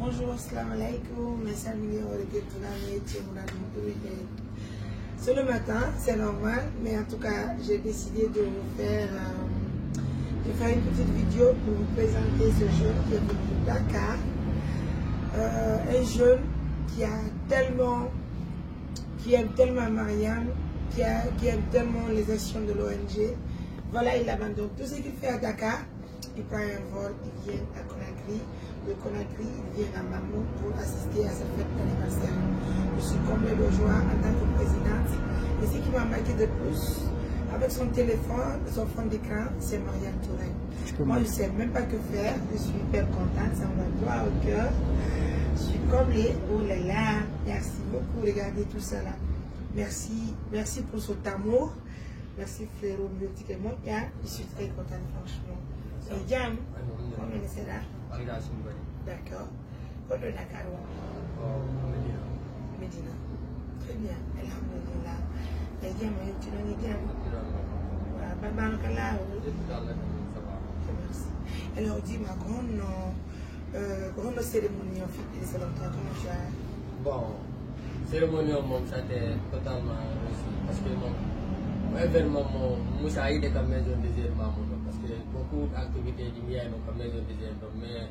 Bonjour, salam alaikum, mes amis, c'est le matin, c'est normal, mais en tout cas, j'ai décidé de vous faire, une petite vidéo pour vous présenter ce jeune qui est venu de Dakar. Un jeune qui aime tellement Mariam, qui aime tellement les actions de l'ONG. Voilà, il abandonne tout ce qu'il fait à Dakar. Il prend un vol, il vient à Conakry. De Conakry, il vient à Mamou pour assister à sa fête d'anniversaire. Je suis comblée de joie en tant que présidente. Et ce qui m'a marqué de plus, avec son téléphone, son fond d'écran, c'est Mariam Touré. Moi, je ne sais même pas que faire. Je suis hyper contente, ça me va droit au cœur. Je suis comblée. Oh là là, merci beaucoup. Regardez tout ça là. Merci, merci pour cet amour. Merci frérot, je suis très contente franchement. Et Jam, combien de c'est là? D'accord. Combien de Dakar? Médina. Très bien. Alhamdulillah. Et Jam, tu n'en es bien? Voilà, merci. Alors dis-moi, grande cérémonie en fait, c'est longtemps comment tu as? Bon, cérémonie ça c'était totalement réussi parce que événement Moussa a été comme maison désert parce que beaucoup d'activités du milieu comme maison désert mais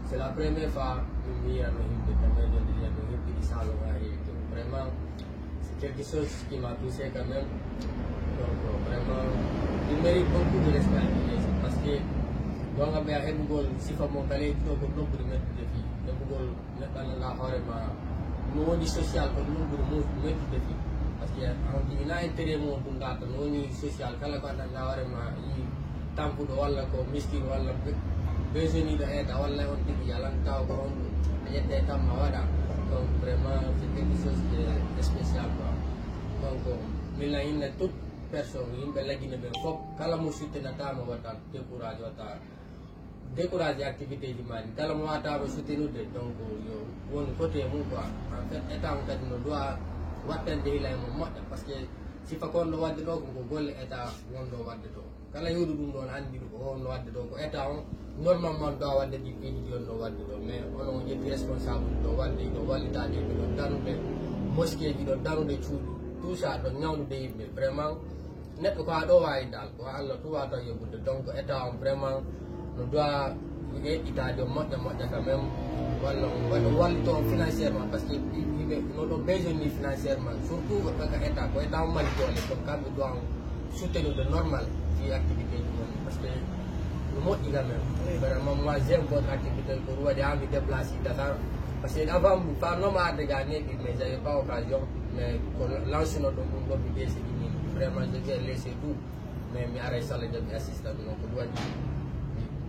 c'est la première fois que nous avons maison désert vraiment c'est quelque chose qui m'a touché quand même donc vraiment il mérite beaucoup de respect parce que donc on a un goal si faut monter tout le mettre défi le goal n'est la horreur non social ko non mettre défi parce que on a intérêt mon bungata non social kala ko na warema yi tampu do wala ko miskin wala besoin de aide wala on tigi yalan taw ko on yedde tam wada donc vraiment c'est quelque chose de spécial quoi donc mila inna toute personne yimbe lagina be fop kala mo soutenir tama wata décourager activité di mari kala mo wata be soutenir de donc yo won côté mon quoi en fait état on kadi no doit wattande ilay mo modda parce que si fa kon do wadde do ko golle état won do wadde do kala yodu dum don andi ko on do wadde do ko état on normalement do wadde di pays di on do wadde do mais on jetti responsable do wadde do wallita de do danude mosquée di do danude cuudu tout ça do ñawnude yimbe vraiment neɗɗo ko ha ɗo wawi dal ko Allah tuwata yobbude donc état on vraiment no doit heɗɗitade moƴƴa quand même walla waɗa wallito financièrement parce que yimɓe noɗo besoin ni financièrement surtout ko ɓeka état ko état o mali dole donc kamɓe doit soutenude normal ci activité ji mon parce que no moƴƴi quand même vraiment moi j'aime votre activité ko waɗi ha mi déplace Dakar parce que avant farnoma arde ga neɗi mais j'avais pas occasion mais ko lancino ɗum ɗum ɗo mi ɓeesi ɗini vraiment je vais laisser tout mais mi aray salla jaɓi assistant ɗum ko waɗi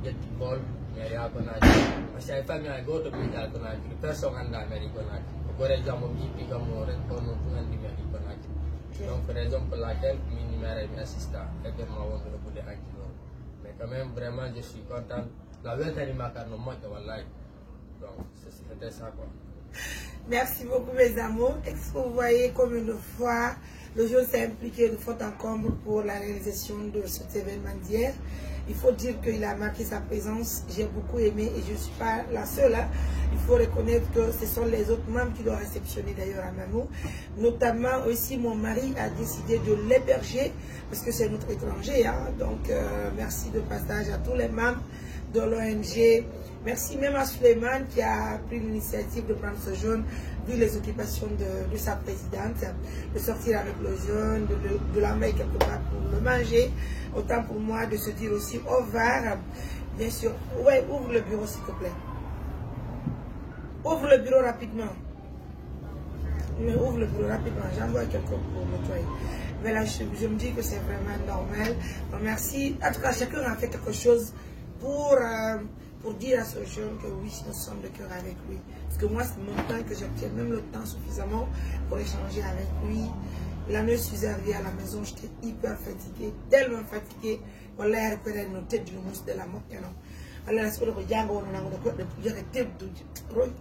yetti bol mais ya Conakry parce que famille ay goto mi dal Conakry personne anda mairie Conakry ko gore jammo jippi gammo ren kono fu andi mairie Conakry donc raison pour laquelle mi numéro mi assistant également wonde ko de hakki non mais quand même vraiment je suis content la weltani makar no moƴƴo wallahi donc c'était ça quoi. Merci beaucoup mes amours. Est-ce que vous voyez combien de fois le jeune s'est impliqué de fond en comble pour la réalisation de cet événement d'hier? Il faut dire qu'il a marqué sa présence. J'ai beaucoup aimé et je ne suis pas la seule. Hein. Il faut reconnaître que ce sont les autres membres qui doivent réceptionner d'ailleurs à Mamou. Notamment aussi mon mari a décidé de l'héberger parce que c'est notre étranger. Hein. Donc merci de passage à tous les membres de l'ONG. Merci même à Suleiman qui a pris l'initiative de prendre ce jeune, vu les occupations de sa présidente, de sortir avec le jeune, de l'emmener quelque part pour le manger. Autant pour moi de se dire aussi au revoir. Bien sûr, ouais, ouvre le bureau s'il te plaît. Ouvre le bureau rapidement. Mais ouvre le bureau rapidement, j'envoie quelqu'un pour nettoyer. Mais là, je me dis que c'est vraiment normal. Donc, merci. En tout cas, chacun a fait quelque chose pour dire à ce jeune que oui, nous sommes de cœur avec lui. Parce que moi, c'est mon temps que j'obtiens même le temps suffisamment pour échanger avec lui. La nuit, je suis arrivée à la maison, j'étais hyper fatiguée, tellement fatiguée. Voilà, elle repérait nos têtes du mousse de la mort.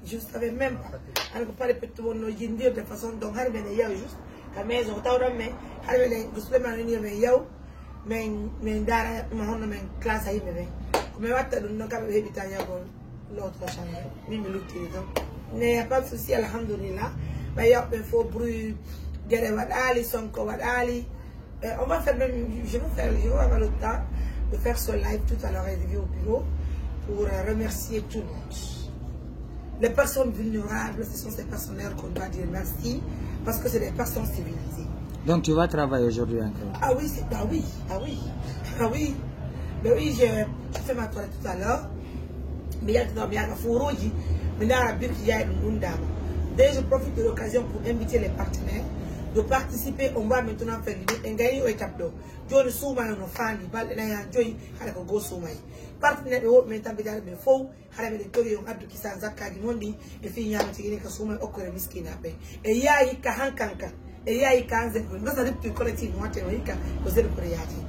Je ne savais même pas. Elle ne parlait pas de façon dont elle venait juste. La maison, elle venait classe Mais l'autre chaîne, mais pas de souci, alhamdoulilah. Mais il y a un faux bruit, on va faire même, je vais avoir le temps de faire ce live tout à l'heure arrivé au bureau pour remercier tout le monde. Les personnes vulnérables, ce sont ces personnes-là qu'on doit dire merci parce que c'est des personnes civilisées. Donc tu vas travailler aujourd'hui encore? Ah oui, mais oui, j'ai fait ma toilette tout à l'heure. Mais il y a un fourreau, mais il y a une dame. D'ailleurs, je profite de l'occasion pour inviter les partenaires de participer. On va maintenant faire un gagnant au étape d'eau. John Souma, on a fait des balles, Joy, avec un gros Souma. Partenaire de haut, mais t'as bien des faux, avec des tori, on a du qui s'en zakka du monde, et puis il y a un tigre qui Souma, au corps miskin à paix. Et il y a eu Kahankanka, et il y a eu Kanzek, mais ça depuis collectif, moi, tu vois, vous êtes pour y aller.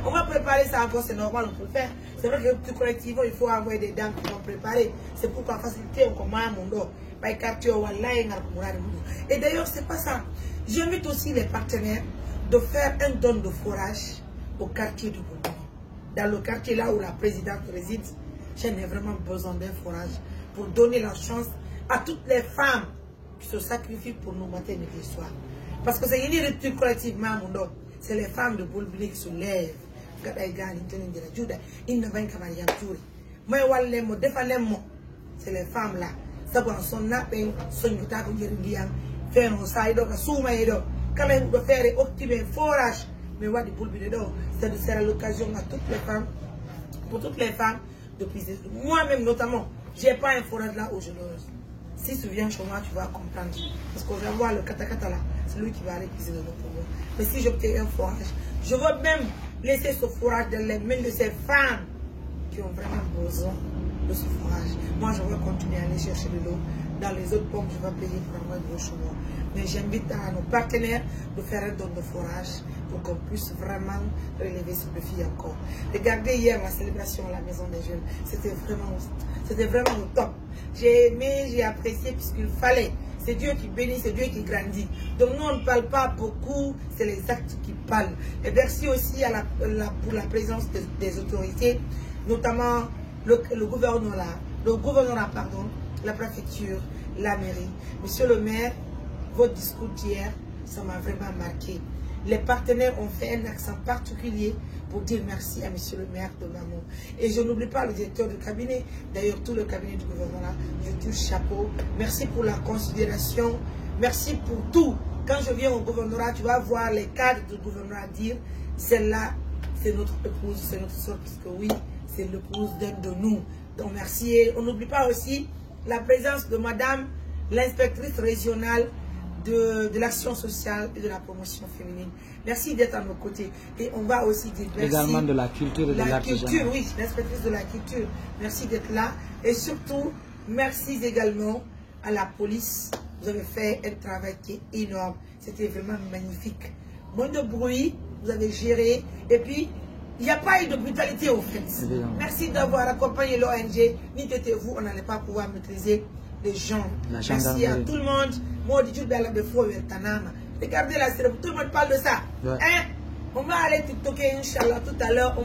On va préparer ça encore, c'est normal, on peut le faire. C'est vrai que plus collectivement, il faut avoir des dames qui vont préparer. C'est pourquoi faciliter on commande mon dos. Et d'ailleurs, c'est pas ça. J'invite aussi les partenaires de faire un don de forage au quartier du Boulbili. Dans le quartier là où la présidente réside, j'en ai vraiment besoin d'un forage pour donner la chance à toutes les femmes qui se sacrifient pour nous matin, midi et soir. Parce que c'est une rupture collectivement, c'est les femmes de Boulbili qui se lèvent. C'est les femmes là. Forage. Mais ça sera l'occasion à toutes les femmes, pour toutes les femmes, de puiser. Moi-même notamment, j'ai pas un forage là où je dose. Si tu viens chez moi, tu vas comprendre. Parce que je vais voir le katakata là, c'est lui qui va aller puiser de l'eau pour moi. Mais si j'obtiens un forage, je veux même laisser ce forage dans les mains de ces femmes qui ont vraiment besoin de ce forage. Moi, je vais continuer à aller chercher de l'eau. Dans les autres pompes, je vais payer pour avoir de l'eau chez moi. Mais j'invite à nos partenaires de faire un don de forage pour qu'on puisse vraiment relever ce défi encore. Regardez hier la célébration à la Maison des Jeunes. C'était vraiment au top. J'ai aimé, j'ai apprécié puisqu'il fallait. C'est Dieu qui bénit, c'est Dieu qui grandit. Donc nous, on ne parle pas beaucoup, c'est les actes qui parlent. Et merci aussi pour la présence des autorités, notamment le gouvernorat, la préfecture, la mairie. Monsieur le maire, votre discours d'hier, ça m'a vraiment marqué. Les partenaires ont fait un accent particulier pour dire merci à monsieur le maire de Mamou. Et je n'oublie pas le directeur du cabinet, d'ailleurs tout le cabinet du gouvernement, je touche chapeau. Merci pour la considération, merci pour tout. Quand je viens au gouvernorat, tu vas voir les cadres du gouvernorat dire, celle-là, c'est notre épouse, c'est notre soeur, parce que oui, c'est l'épouse d'un de nous. Donc merci. Et on n'oublie pas aussi la présence de madame l'inspectrice régionale de l'action sociale et de la promotion féminine. Merci d'être à nos côtés. Et on va aussi dire merci. Également de la culture et de l'artisanat. Oui, l'inspectrice de la culture. Merci d'être là. Et surtout, merci également à la police. Vous avez fait un travail qui est énorme. C'était vraiment magnifique. Moins de bruit, vous avez géré. Et puis, il n'y a pas eu de brutalité au fait. Merci d'avoir accompagné l'ONG. Ni vous, on n'allait pas pouvoir maîtriser les gens. Merci à tout le monde. Regardez la cérémonie, tout le monde parle de ça. Ouais. Hein? On va aller TikToker, Inch'Allah, tout à l'heure.